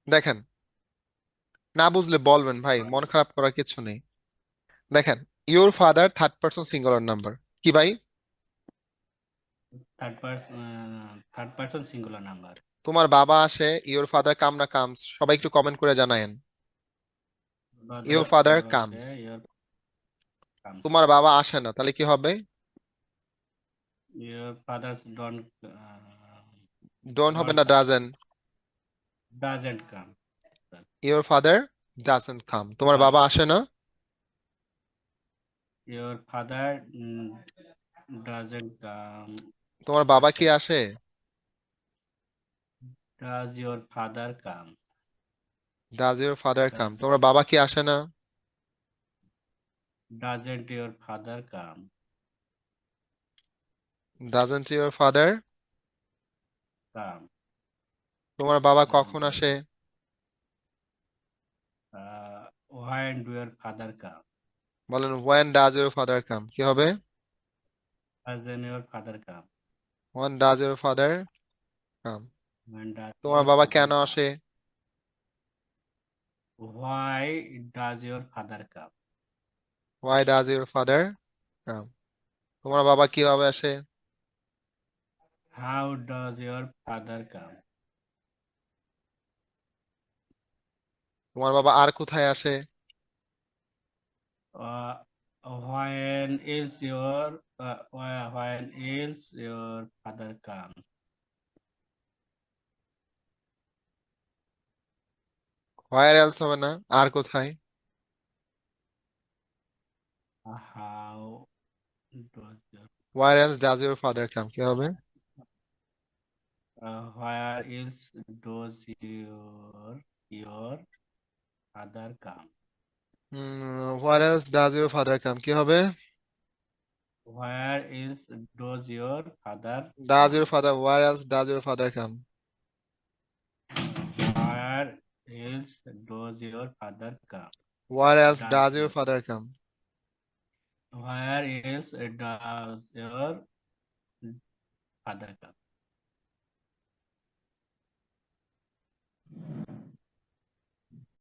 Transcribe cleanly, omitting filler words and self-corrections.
দেখেন, না বুঝলে বলবেন ভাই, মন খারাপ করার কিছু নেই। দেখেন, your father third person singular number কি ভাই? Third person singular number. তোমার বাবা আসে, ইওর ফাদার কাম না কামস, সবাই একটু কমেন্ট করে জানায়েন। ইওর ফাদার বাবা আসে, কামস। Your comes. তোমার বাবা আসে না, তাহলে কি হবে? ইয়োর ফাদার্স ডোন্ট ডোন্ট হবে ডোন্ট না, doesn't? Doesn't come. Your father doesn't come, তোমার কাম। বাবা আসে না। Your father doesn't come. তোমার বাবা আসে। কি আসে? Does your father come? Does your father come, does তোমার বাবা কি আসে না? Doesn't your father come? Doesn't your father, come. তোমার বাবা কখন আসে? When do your father come? বলেন, when does your father come, কি হবে? Doesn't your father come? When does your father come. When does তোমার ইয়োর বাবা ফাদার কেন কাম? আসে? Why does your father come? Why does your father come. তোমার বাবা কিভাবে আসে? How does your father come? তোমার বাবা আর কোথায় আসে? When is your when is your father come? Where else হবে না, আর কোথায়? How does your where else does your father come, কি হবে? Where is does your father come? Where else does your father come, কি হবে? Where is does your father does come? Your father, where else does your father come? Where is does your father come? Where else does does your your father come? Where is does your father come?